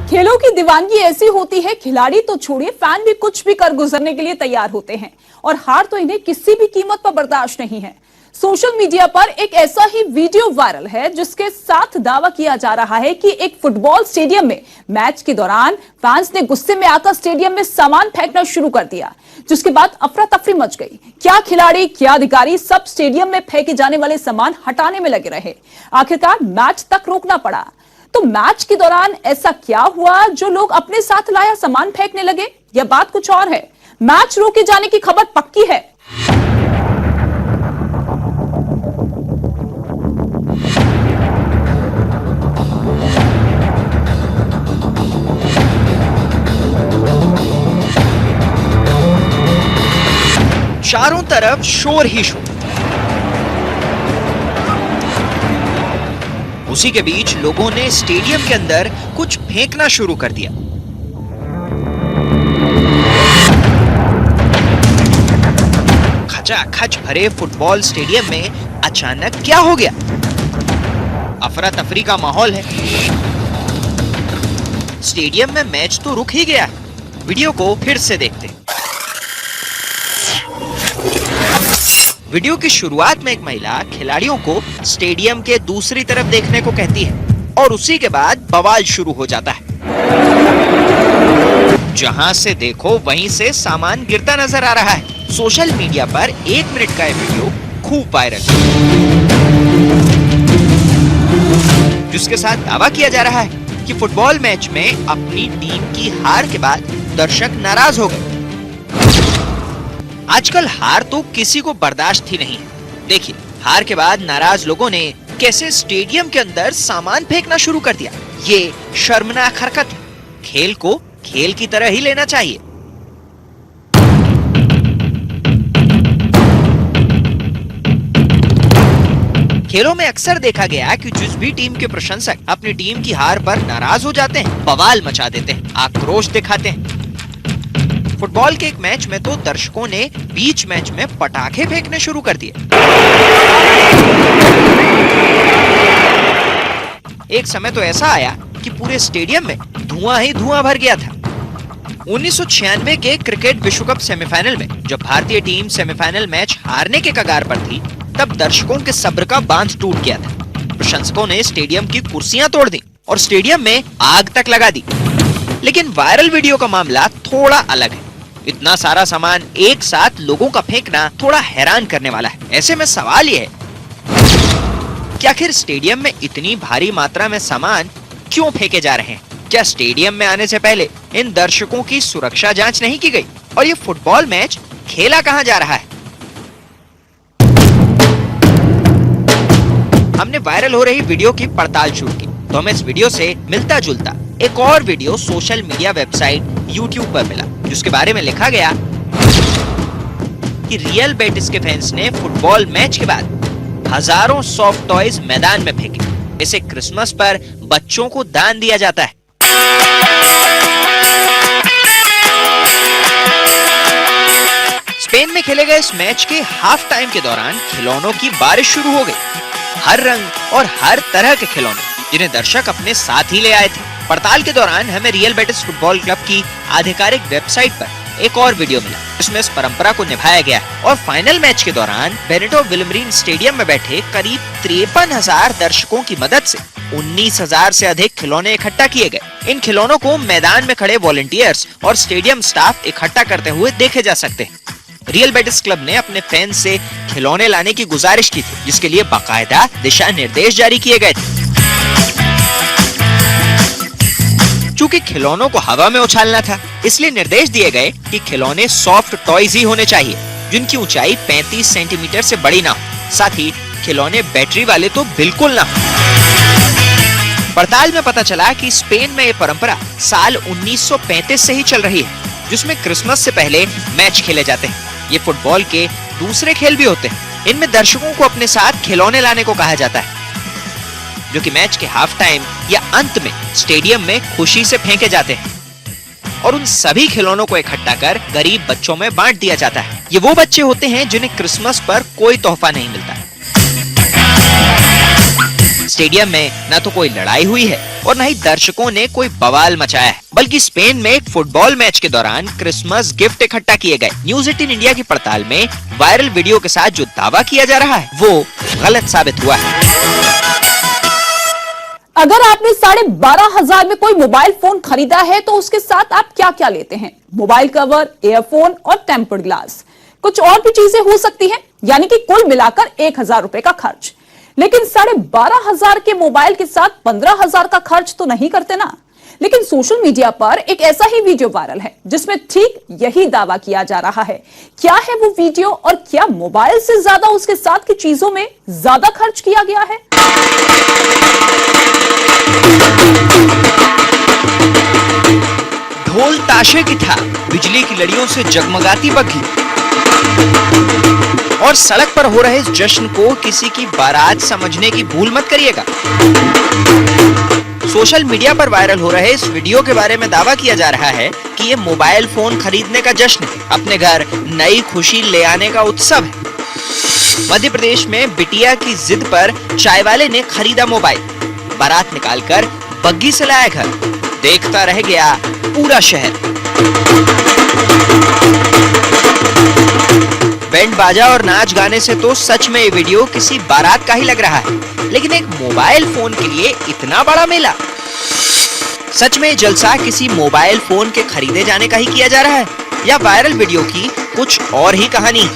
खेलों की दीवानगी ऐसी होती है, खिलाड़ी तो छोड़िए फैन भी कुछ भी कर गुजरने के लिए तैयार होते हैं और हार तो इन्हें किसी भी कीमत पर बर्दाश्त नहीं है। सोशल मीडिया पर एक ऐसा ही वीडियो वायरल है जिसके साथ दावा किया जा रहा है कि एक फुटबॉल स्टेडियम में मैच के दौरान फैंस ने गुस्से में आकर स्टेडियम में सामान फेंकना शुरू कर दिया, जिसके बाद अफरा तफरी मच गई। क्या खिलाड़ी, क्या अधिकारी, सब स्टेडियम में फेंके जाने वाले सामान हटाने में लगे रहे। आखिरकार मैच तक रोकना पड़ा। तो मैच के दौरान ऐसा क्या हुआ जो लोग अपने साथ लाया सामान फेंकने लगे, या बात कुछ और है। मैच रोके जाने की खबर पक्की है। चारों तरफ शोर ही शोर। उसी के बीच लोगों ने स्टेडियम के अंदर कुछ फेंकना शुरू कर दिया। खचाखच भरे फुटबॉल स्टेडियम में अचानक क्या हो गया? अफरा तफरी का माहौल है। स्टेडियम में मैच तो रुक ही गया। वीडियो को फिर से देखते हैं। वीडियो की शुरुआत में एक महिला खिलाड़ियों को स्टेडियम के दूसरी तरफ देखने को कहती है और उसी के बाद बवाल शुरू हो जाता है। जहां से देखो वहीं से सामान गिरता नजर आ रहा है। सोशल मीडिया पर 1 मिनट का यह वीडियो खूब वायरल, जिसके साथ दावा किया जा रहा है कि फुटबॉल मैच में अपनी टीम की हार के बाद दर्शक नाराज हो गए। आजकल हार तो किसी को बर्दाश्त ही नहीं है। देखिए, हार के बाद नाराज लोगों ने कैसे स्टेडियम के अंदर सामान फेंकना शुरू कर दिया। ये शर्मनाक हरकत है। खेल को खेल की तरह ही लेना चाहिए। खेलों में अक्सर देखा गया कि जिस भी टीम के प्रशंसक अपनी टीम की हार पर नाराज हो जाते हैं, बवाल मचा देते हैं, आक्रोश दिखाते हैं। फुटबॉल के एक मैच में तो दर्शकों ने बीच मैच में पटाखे फेंकने शुरू कर दिए। एक समय तो ऐसा आया कि पूरे स्टेडियम में धुआं ही धुआं भर गया था। 1996 के क्रिकेट विश्व कप सेमीफाइनल में जब भारतीय टीम सेमीफाइनल मैच हारने के कगार पर थी, तब दर्शकों के सब्र का बांध टूट गया था। प्रशंसकों ने स्टेडियम की कुर्सियां तोड़ दी और स्टेडियम में आग तक लगा दी। लेकिन वायरल वीडियो का मामला थोड़ा अलग है। इतना सारा सामान एक साथ लोगों का फेंकना थोड़ा हैरान करने वाला है। ऐसे में सवाल यह है कि आखिर स्टेडियम में इतनी भारी मात्रा में सामान क्यों फेंके जा रहे हैं? क्या स्टेडियम में आने से पहले इन दर्शकों की सुरक्षा जांच नहीं की गई? और ये फुटबॉल मैच खेला कहां जा रहा है? हमने वायरल हो रही वीडियो की पड़ताल शुरू की, तो हमें इस वीडियो से मिलता जुलता एक और video social media website YouTube पर मिला, जिसके बारे में लिखा गया कि रियल बेटिस के फैंस ने फुटबॉल मैच के बाद हजारों सॉफ्ट टॉयज मैदान में फेंके। इसे क्रिसमस पर बच्चों को दान दिया जाता है। स्पेन में खेले गए इस मैच के हाफ टाइम के दौरान खिलौनों की बारिश शुरू हो गई। हर रंग और हर तरह के खिलौने, जिन्हें दर्शक अपने साथ ही ले आए थे। पड़ताल के दौरान हमें रियल बेटिस फुटबॉल क्लब की आधिकारिक वेबसाइट पर एक और वीडियो मिला, जिसमें इस परंपरा को निभाया गया है। और फाइनल मैच के दौरान बेनिटो विल्मरीन स्टेडियम में बैठे करीब 53,000 दर्शकों की मदद से 19,000 से अधिक खिलौने इकट्ठा किए गए। इन खिलौनों को मैदान में खड़े वॉलंटियर्स और स्टेडियम स्टाफ इकट्ठा करते हुए देखे जा सकते हैं। रियल बेटिस क्लब ने अपने फैंस से खिलौने लाने की गुजारिश की थी, जिसके लिए बाकायदा दिशा निर्देश जारी किए गए थे। चूंकि खिलौनों को हवा में उछालना था, इसलिए निर्देश दिए गए कि खिलौने सॉफ्ट टॉयज ही होने चाहिए, जिनकी ऊंचाई 35 सेंटीमीटर से बड़ी ना हो। साथ ही खिलौने बैटरी वाले तो बिल्कुल ना हो। पड़ताल में पता चला कि स्पेन में यह परंपरा साल 1935 से ही चल रही है, जिसमें क्रिसमस से पहले मैच खेले जाते हैं। ये फुटबॉल के दूसरे खेल भी होते हैं। इनमें दर्शकों को अपने साथ खिलौने लाने को कहा जाता है, जो कि मैच के हाफ टाइम या अंत में स्टेडियम में खुशी से फेंके जाते हैं और उन सभी खिलौनों को इकट्ठा कर गरीब बच्चों में बांट दिया जाता है। ये वो बच्चे होते हैं जिन्हें क्रिसमस पर कोई तोहफा नहीं मिलता। स्टेडियम में न तो कोई लड़ाई हुई है और न ही दर्शकों ने कोई बवाल मचाया है, बल्कि स्पेन में एक फुटबॉल मैच के दौरान क्रिसमस गिफ्ट इकट्ठा किए गए। न्यूज 18 इंडिया की पड़ताल में वायरल वीडियो के साथ जो दावा किया जा रहा है वो गलत साबित हुआ है। अगर आपने 12,500 में कोई मोबाइल फोन खरीदा है तो उसके साथ आप क्या क्या लेते हैं? मोबाइल कवर, एयरफोन और टेम्पर्ड ग्लास। कुछ और भी चीजें हो सकती हैं, यानी कि कुल मिलाकर 1,000 रुपए का खर्च। लेकिन 12,500 के मोबाइल के साथ 15,000 का खर्च तो नहीं करते ना। लेकिन सोशल मीडिया पर एक ऐसा ही वीडियो वायरल है जिसमें ठीक यही दावा किया जा रहा है। क्या है वो वीडियो और क्या मोबाइल से ज्यादा उसके साथ की चीजों में ज्यादा खर्च किया गया है? ढोल ताशे की था, बिजली की लड़ियों से जगमगाती बग्घी और सड़क पर हो रहे इस जश्न को किसी की बारात समझने की भूल मत करिएगा। सोशल मीडिया पर वायरल हो रहे इस वीडियो के बारे में दावा किया जा रहा है कि ये मोबाइल फोन खरीदने का जश्न है, अपने घर नई खुशी ले आने का उत्सव है। मध्य प्रदेश में बिटिया की जिद पर चाय वाले ने खरीदा मोबाइल, बारात निकालकर बग्घी से लाया घर, देखता रह गया पूरा शहर। बैंड बाजा और नाच गाने से तो सच में ये वीडियो किसी बारात का ही लग रहा है, लेकिन एक मोबाइल फोन के लिए इतना बड़ा मेला। सच में जलसा किसी मोबाइल फोन के खरीदे जाने का ही किया जा रहा है या वायरल वीडियो की कुछ और ही कहानी?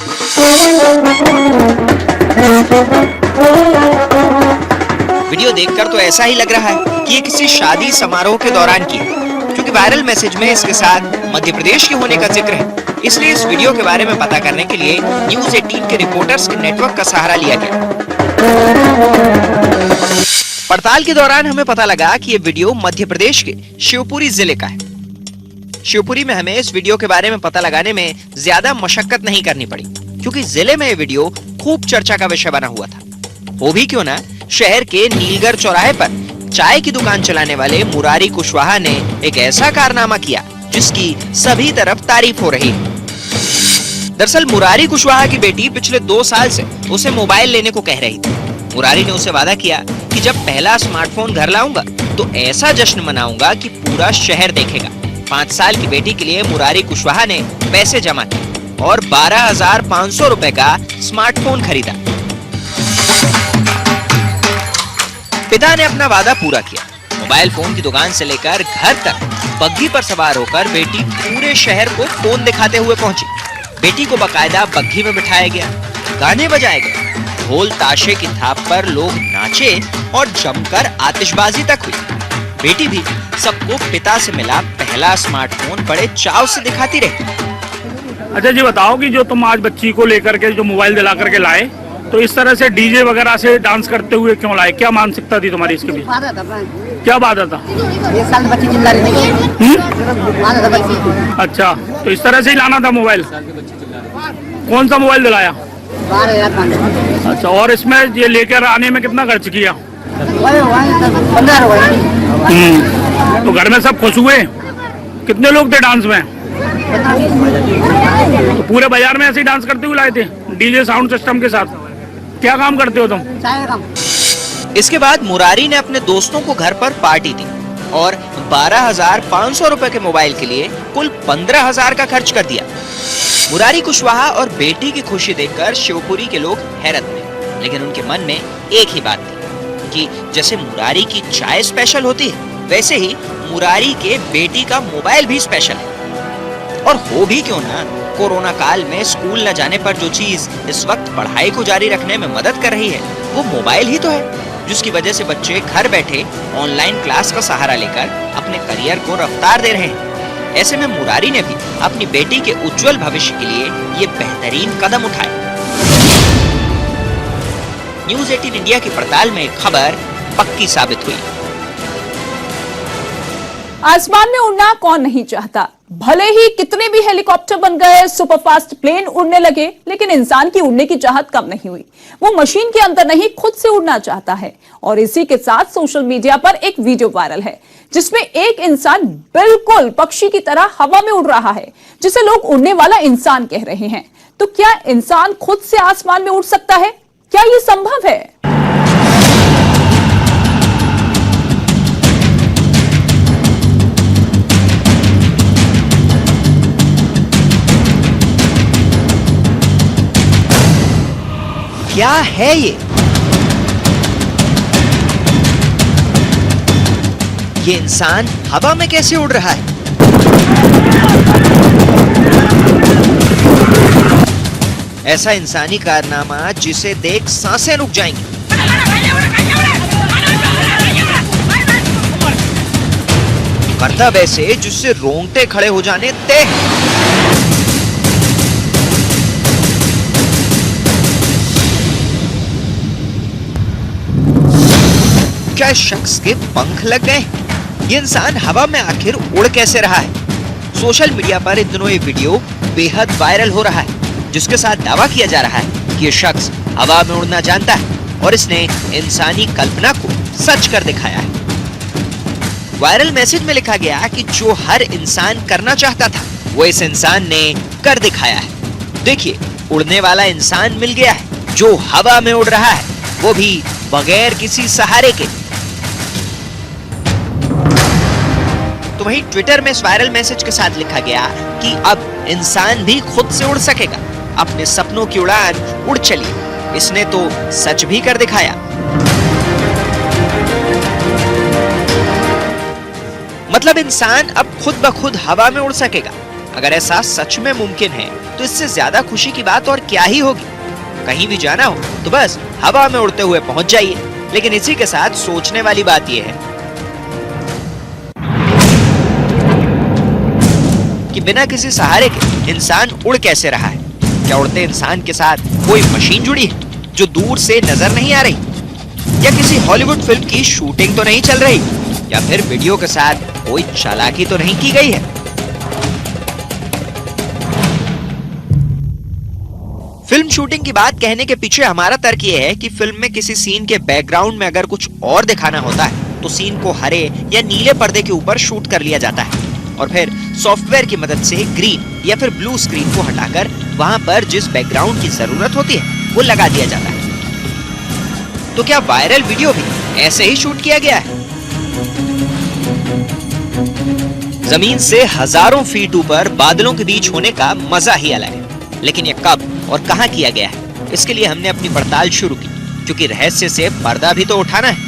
वीडियो देखकर तो ऐसा ही लग रहा है कि ये किसी शादी समारोह के दौरान की है, क्योंकि वायरल मैसेज में इसके साथ मध्य प्रदेश के होने का जिक्र है। इसलिए इस वीडियो के बारे में पता करने के लिए न्यूज 18 के रिपोर्टर्स के नेटवर्क का सहारा लिया गया। पड़ताल के दौरान हमें पता लगा कि ये वीडियो मध्य प्रदेश के शिवपुरी जिले का है। शिवपुरी में हमें इस वीडियो के बारे में पता लगाने में ज्यादा मशक्कत नहीं करनी पड़ी, क्योंकि जिले में ये वीडियो खूब चर्चा का विषय बना हुआ था। वो भी क्यों ना, शहर के नीलगढ़ चौराहे पर चाय की दुकान चलाने वाले मुरारी कुशवाहा ने एक ऐसा कारनामा किया जिसकी सभी तरफ तारीफ हो रही है। दरअसल मुरारी कुशवाहा की बेटी पिछले 2 साल से उसे मोबाइल लेने को कह रही थी। मुरारी ने उसे वादा किया कि जब पहला स्मार्टफोन घर लाऊंगा तो ऐसा जश्न मनाऊंगा कि पूरा शहर देखेगा। 5 साल की बेटी के लिए मुरारी कुशवाहा ने पैसे जमा किए और 12,500 रुपए का स्मार्टफोन खरीदा। पिता ने अपना वादा पूरा किया। मोबाइल फोन की दुकान से लेकर घर तक बग्घी पर सवार होकर बेटी पूरे शहर को फोन दिखाते हुए पहुंची। बेटी को बकायदा बग्घी में बिठाया गया, गाने बजाए गए, ढोल ताशे की थाप पर लोग नाचे और जमकर आतिशबाजी तक हुई। बेटी भी सबको पिता से मिला पहला स्मार्टफोन बड़े चाव से दिखाती रही। अच्छा जी बताओ कि जो तुम आज बच्ची को लेकर के जो मोबाइल दिला करके लाए, तो इस तरह से डीजे वगैरह से डांस करते हुए क्यों लाए? क्या मानसिकता थी तुम्हारी इसके पीछे? क्या बात था? बच्ची चिल्ला रही थी। अच्छा, तो इस तरह से ही लाना था मोबाइल। कौन सा मोबाइल दिलाया? 12,000। अच्छा, और इसमें ये लेकर आने में कितना खर्च किया? 15 रुपए। तो घर में सब खुश हुए? कितने लोग थे डांस में? तो पूरे बाजार में ऐसे ही डांस करते हुए लाए थे डीजे साउंड सिस्टम के साथ? क्या काम करते हो तुम? चाय का। इसके बाद मुरारी ने अपने दोस्तों को घर पर पार्टी दी और 12,500 रुपए के मोबाइल के लिए कुल 15,000 का खर्च कर दिया। मुरारी कुशवाहा और बेटी की खुशी देखकर शिवपुरी के लोग हैरत में, लेकिन उनके मन में एक ही बात थी कि जैसे मुरारी की चाय स्पेशल होती है, वैसे ही मुरारी के बेटी का मोबाइल भी स्पेशल है। और हो भी क्यों ना, कोरोना काल में स्कूल न जाने पर जो चीज इस वक्त पढ़ाई को जारी रखने में मदद कर रही है वो मोबाइल ही तो है, जिसकी वजह से बच्चे घर बैठे ऑनलाइन क्लास का सहारा लेकर अपने करियर को रफ्तार दे रहे हैं। ऐसे में मुरारी ने भी अपनी बेटी के उज्जवल भविष्य के लिए ये बेहतरीन कदम उठाए। न्यूज 18 इंडिया की पड़ताल में खबर पक्की साबित हुई। आसमान में उड़ना कौन नहीं चाहता? भले ही कितने भी हेलीकॉप्टर बन गए, सुपरफास्ट प्लेन उड़ने लगे, लेकिन इंसान की उड़ने की चाहत कम नहीं हुई। वो मशीन के अंदर नहीं, खुद से उड़ना चाहता है। और इसी के साथ सोशल मीडिया पर एक वीडियो वायरल है जिसमें एक इंसान बिल्कुल पक्षी की तरह हवा में उड़ रहा है, जिसे लोग उड़ने वाला इंसान कह रहे हैं। तो क्या इंसान खुद से आसमान में उड़ सकता है? क्या ये संभव है? क्या है ये इंसान हवा में कैसे उड़ रहा है? ऐसा इंसानी कारनामा जिसे देख सांसें रुक जाएंगी। करता वैसे जिससे रोंगटे खड़े हो जाने तय। क्या इस शख्स के पंख लग गए? ये इंसान हवा में आखिर उड़ कैसे रहा है? सोशल मीडिया पर इन दिनों ये वीडियो बेहद वायरल हो रहा है, जिसके साथ दावा किया जा रहा है कि ये शख्स हवा में उड़ना जानता है और इसने इंसानी कल्पना को सच कर दिखाया है। वायरल मैसेज में लिखा गया कि जो हर इंसान करना चाहता था वो इस इंसान ने कर दिखाया है। देखिए, उड़ने वाला इंसान मिल गया है जो हवा में उड़ रहा है, वो भी बगैर किसी सहारे के। तो वहीं ट्विटर में इस वायरल मैसेज के साथ लिखा गया कि अब इंसान भी खुद से उड़ सकेगा, अपने सपनों की उड़ान उड़ चलिए। इसने तो सच भी कर दिखाया। मतलब इंसान अब खुद ब खुद हवा में उड़ सकेगा। अगर ऐसा सच में मुमकिन है तो इससे ज्यादा खुशी की बात और क्या ही होगी। कहीं भी जाना हो तो बस हवा में उड़ते हुए पहुंच जाइए। लेकिन इसी के साथ सोचने वाली बात यह है कि बिना किसी सहारे के इंसान उड़ कैसे रहा है? क्या उड़ते इंसान के साथ कोई मशीन जुड़ी है जो दूर से नजर नहीं आ रही? या किसी हॉलीवुड फिल्म की शूटिंग तो नहीं चल रही? या फिर वीडियो के साथ कोई चालाकी तो नहीं की गई है? फिल्म शूटिंग की बात कहने के पीछे हमारा तर्क यह है कि फिल्म में किसी सीन के बैकग्राउंड में अगर कुछ और दिखाना होता है तो सीन को हरे या नीले पर्दे के ऊपर शूट कर लिया जाता है और फिर सॉफ्टवेयर की मदद से ग्रीन या फिर ब्लू स्क्रीन को हटाकर वहां पर जिस बैकग्राउंड की जरूरत होती है वो लगा दिया जाता है। तो क्या वायरल वीडियो भी ऐसे ही शूट किया गया है? जमीन से हजारों फीट ऊपर बादलों के बीच होने का मजा ही अलग है। लेकिन ये कब और कहां किया गया है, इसके लिए हमने अपनी पड़ताल शुरू की, क्योंकि रहस्य से पर्दा भी तो उठाना है।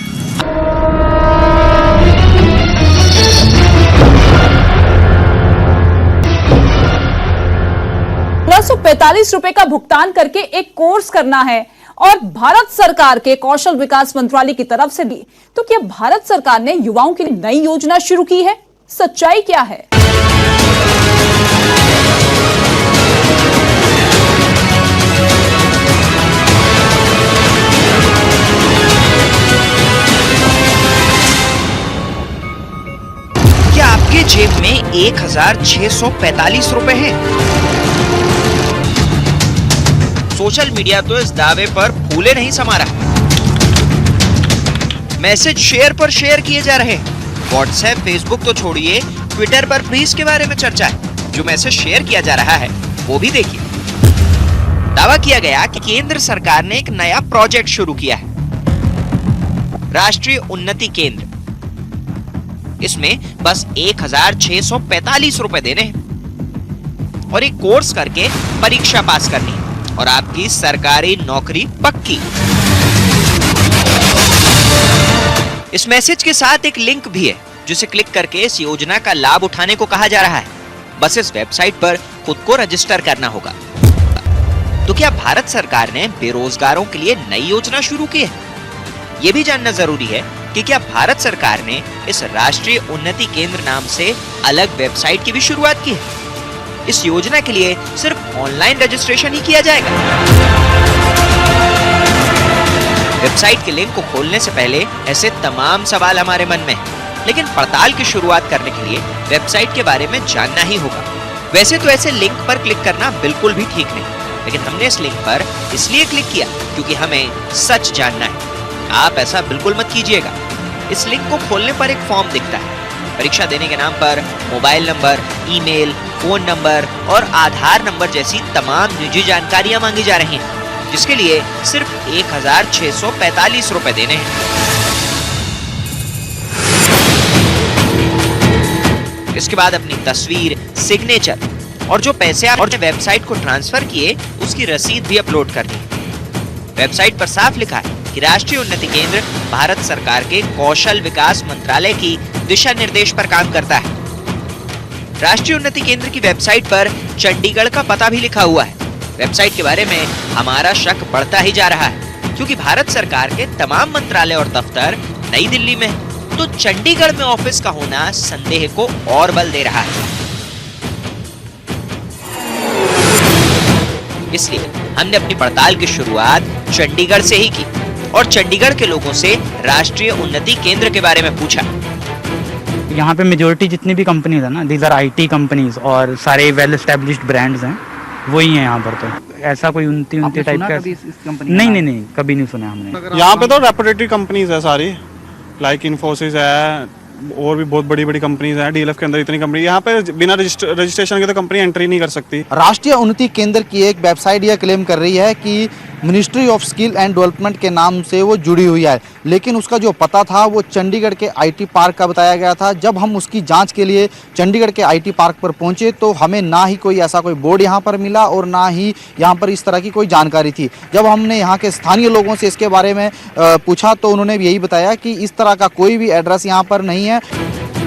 1545 रुपए का भुगतान करके एक कोर्स करना है और भारत सरकार के कौशल विकास मंत्रालय की तरफ से भी। तो क्या भारत सरकार ने युवाओं के लिए नई योजना शुरू की है? सच्चाई क्या है? क्या आपके जेब में 1645 रुपए हैं? सोशल मीडिया तो इस दावे पर फूले नहीं समा रहा। मैसेज शेयर पर शेयर किए जा रहे हैं। व्हाट्सएप, फेसबुक तो छोड़िए, ट्विटर पर भी इसके बारे में चर्चा है। जो मैसेज शेयर किया जा रहा है वो भी देखिए। दावा किया गया कि केंद्र सरकार ने एक नया प्रोजेक्ट शुरू किया है, राष्ट्रीय उन्नति केंद्र। इसमें बस 1645 रुपए देने हैं और एक कोर्स करके परीक्षा पास करनी है और आपकी सरकारी नौकरी पक्की। इस मैसेज के साथ एक लिंक भी है जिसे क्लिक करके इस योजना का लाभ उठाने को कहा जा रहा है। बस इस वेबसाइट पर खुद को रजिस्टर करना होगा। तो क्या भारत सरकार ने बेरोजगारों के लिए नई योजना शुरू की है? यह भी जानना जरूरी है कि क्या भारत सरकार ने इस राष्ट्रीय उन्नति केंद्र नाम से अलग वेबसाइट की भी शुरुआत की है? इस योजना के लिए सिर्फ ऑनलाइन रजिस्ट्रेशन ही किया जाएगा? वेबसाइट के लिंक को खोलने से पहले ऐसे तमाम सवाल हमारे मन में हैं, लेकिन पड़ताल की शुरुआत करने के लिए वेबसाइट के बारे में जानना ही होगा। वैसे तो ऐसे लिंक पर क्लिक करना बिल्कुल भी ठीक नहीं, लेकिन हमने इस लिंक पर इसलिए क्लिक किया क्योंकि हमें सच जानना है। आप ऐसा बिल्कुल मत कीजिएगा। इस लिंक को खोलने पर एक फॉर्म दिखता है। परीक्षा देने के नाम पर mobile number, email, phone number और आधार नंबर जैसी तमाम निजी जानकारियां मांगी जा रही हैं, जिसके लिए सिर्फ 1645 रुपए देने हैं। इसके बाद अपनी तस्वीर, सिग्नेचर और जो पैसे आप और वेबसाइट को ट्रांसफर किए उसकी रसीद भी अपलोड करनी है। वेबसाइट पर साफ लिखा है कि राष्ट्रीय उन्नति केंद्र भारत सरकार के कौशल विकास मंत्रालय की दिशा निर्देश पर काम करता है। राष्ट्रीय उन्नति केंद्र की वेबसाइट पर चंडीगढ़ का पता भी लिखा हुआ है। वेबसाइट के बारे में हमारा शक बढ़ता ही जा रहा है, क्योंकि भारत सरकार के तमाम मंत्रालय और दफ्तर नई दिल्ली में, तो चंडीगढ़ में ऑफिस का होना संदेह को और बल दे रहा है। इसलिए हमने अपनी पड़ताल की शुरुआत चंडीगढ़ से ही की और चंडीगढ़ के लोगों से राष्ट्रीय उन्नति केंद्र के बारे में पूछा। यहाँ पे मेजोरिटी जितनी भी कंपनीज है ना, दीज आर IT कंपनीज और सारे वेल एस्टेब्लिश्ड ब्रांड्स हैं, वही हैं यहाँ पर। तो ऐसा कोई उन्नति टाइप का नहीं, कभी नहीं सुना हमने। यहाँ पे तो रेपुटेड कंपनीज है सारी, लाइक इन्फोसिस है और भी बहुत बड़ी बड़ी कंपनीज हैं। DLF के अंदर इतनी कंपनी, यहाँ पे बिना रजिस्ट्रेशन के तो कंपनी एंट्री नहीं कर सकती। राष्ट्रीय उन्नति केंद्र की एक वेबसाइट यह क्लेम कर रही है कि ministry of skill and development के नाम से वो जुड़ी हुई है, लेकिन उसका जो पता था वो चंडीगढ़ के IT पार्क का बताया गया था। जब हम उसकी जांच के लिए चंडीगढ़ के IT पार्क पर पहुंचे तो हमें ना ही कोई ऐसा कोई बोर्ड यहाँ पर मिला और ना ही यहाँ पर इस तरह की कोई जानकारी थी। जब हमने यहाँ के स्थानीय लोगों से इसके बारे में पूछा तो उन्होंने यही बताया कि इस तरह का कोई भी एड्रेस यहाँ पर नहीं है।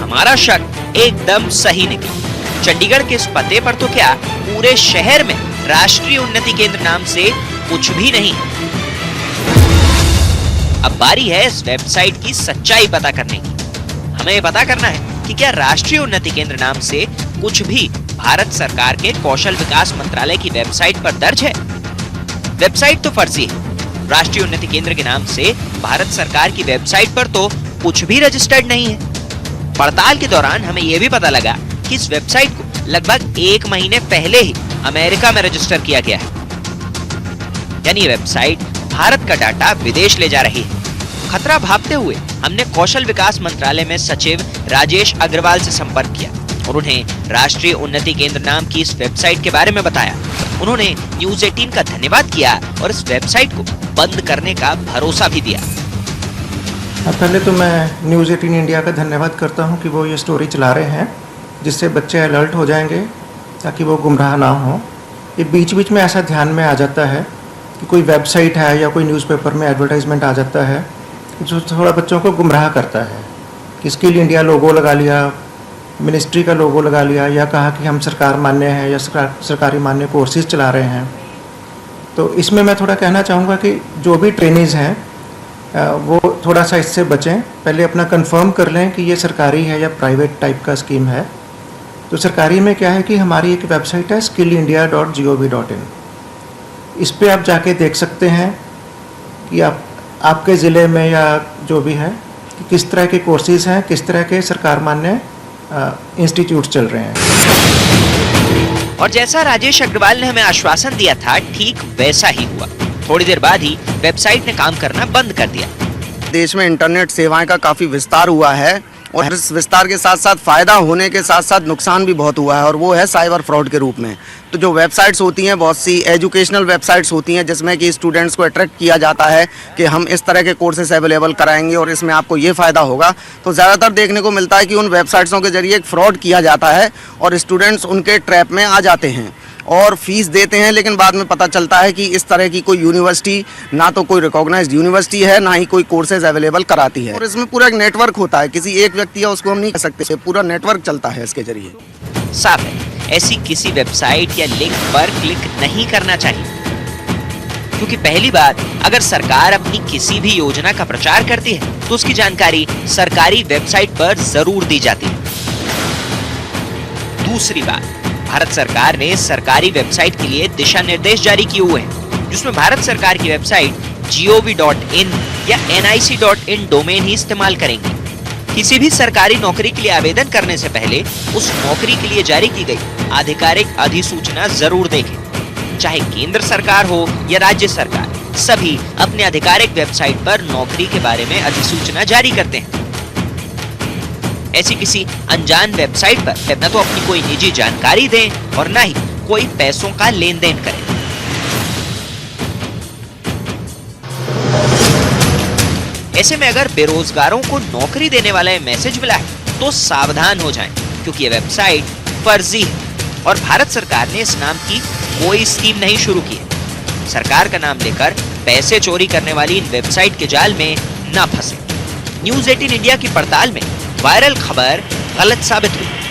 हमारा शक एकदम सही निकला। चंडीगढ़ के इस पते पर तो क्या, पूरे शहर में राष्ट्रीय उन्नति केंद्र नाम से कुछ भी नहीं। अब बारी है इस वेबसाइट की सच्चाई पता करने की। हमें पता करना है कि क्या राष्ट्रीय उन्नति केंद्र नाम से कुछ भी भारत सरकार के कौशल विकास मंत्रालय की वेबसाइट पर दर्ज है। वेबसाइट तो फर्जी है। राष्ट्रीय उन्नति केंद्र के नाम से भारत सरकार की वेबसाइट पर तो कुछ भी रजिस्टर्ड नहीं है। पड़ताल के दौरान हमें यह भी पता लगा कि इस वेबसाइट को लगभग 1 महीने पहले ही अमेरिका में रजिस्टर किया गया है। यानी वेबसाइट भारत का डाटा विदेश ले जा रही है। खतरा भांपते हुए हमने कौशल विकास मंत्रालय में सचिव राजेश अग्रवाल से संपर्क किया और उन्हें राष्ट्रीय उन्नति केंद्र नाम की इस वेबसाइट के बारे में बताया। उन्होंने न्यूज़ 18 का धन्यवाद किया और इस वेबसाइट को बंद करने का भरोसा भी दिया। पहले तो मैं न्यूज़ 18 इंडिया का धन्यवाद करता हूं कि वो ये स्टोरी चला रहे हैं, जिससे बच्चे अलर्ट हो जाएंगे ताकि वो गुमराह ना हो। ये बीच बीच में ऐसा ध्यान में आ जाता है कि कोई वेबसाइट है या कोई न्यूज़पेपर में एडवर्टाइजमेंट आ जाता है जो थोड़ा बच्चों को गुमराह करता है कि स्किल इंडिया लोगो लगा लिया, मिनिस्ट्री का लोगो लगा लिया या कहा कि हम सरकार मान्य है या सरकारी मान्य कोर्सेज चला रहे हैं। तो इसमें मैं थोड़ा कहना चाहूँगा कि जो भी ट्रेनीज़ हैं वो थोड़ा सा इससे बचें। पहले अपना कंफर्म कर लें कि ये सरकारी है या प्राइवेट टाइप का स्कीम है। तो सरकारी में क्या है कि हमारी एक वेबसाइट है skillindia.gov.in। इस पे आप जाके देख सकते हैं कि आपके ज़िले में या जो भी है कि किस तरह के कोर्सेज हैं, किस तरह के सरकार मान्य इंस्टीट्यूट चल रहे हैं। और जैसा राजेश अग्रवाल ने हमें आश्वासन दिया था, ठीक वैसा ही हुआ। थोड़ी देर बाद ही वेबसाइट ने काम करना बंद कर दिया। देश में इंटरनेट सेवाएं का काफ़ी विस्तार हुआ है और इस विस्तार के साथ साथ फ़ायदा होने के साथ साथ नुकसान भी बहुत हुआ है, और वो है साइबर फ्रॉड के रूप में। तो जो वेबसाइट्स होती हैं, बहुत सी एजुकेशनल वेबसाइट्स होती हैं जिसमें कि स्टूडेंट्स को अट्रैक्ट किया जाता है कि हम इस तरह के कोर्सेज अवेलेबल कराएंगे और इसमें आपको ये फ़ायदा होगा। तो ज़्यादातर देखने को मिलता है कि उन वेबसाइट्सों के जरिए एक फ्रॉड किया जाता है और स्टूडेंट्स उनके ट्रैप में आ जाते हैं और फीस देते हैं, लेकिन बाद में पता चलता है कि इस तरह की कोई यूनिवर्सिटी ना तो कोई रिकॉग्नाइज्ड यूनिवर्सिटी है, ना ही कोई कोर्सेज अवेलेबल कराती है। और इसमें पूरा एक नेटवर्क होता है, किसी एक व्यक्ति है उसको हम नहीं कह सकते, पूरा नेटवर्क चलता है इसके जरिए। साफ है, ऐसी किसी वेबसाइट या लिंक पर क्लिक नहीं करना चाहिए, क्योंकि पहली बात, अगर सरकार अपनी किसी भी योजना का प्रचार करती है तो उसकी जानकारी सरकारी वेबसाइट पर जरूर दी जाती है। दूसरी बात, भारत सरकार ने सरकारी वेबसाइट के लिए दिशा निर्देश जारी किए हुए हैं, जिसमें भारत सरकार की वेबसाइट gov.in या nic.in डोमेन ही इस्तेमाल करेंगे। किसी भी सरकारी नौकरी के लिए आवेदन करने से पहले उस नौकरी के लिए जारी की गई आधिकारिक अधिसूचना जरूर देखें। चाहे केंद्र सरकार हो या राज्य सरकार, सभी अपने आधिकारिक वेबसाइट पर नौकरी के बारे में अधिसूचना जारी करते हैं। ऐसी किसी अनजान वेबसाइट पर न तो अपनी कोई निजी जानकारी दें और न ही कोई पैसों का लेन देन करें। ऐसे में अगर बेरोजगारों को नौकरी देने वाला ये मैसेज मिला है तो सावधान हो जाएं, क्योंकि ये वेबसाइट फर्जी है और भारत सरकार ने इस नाम की कोई स्कीम नहीं शुरू की है। सरकार का नाम लेकर पैसे चोरी करने वाली इन वेबसाइट के जाल में ना फंसे। न्यूज़ 18 इंडिया की पड़ताल में वायरल खबर गलत साबित हुई।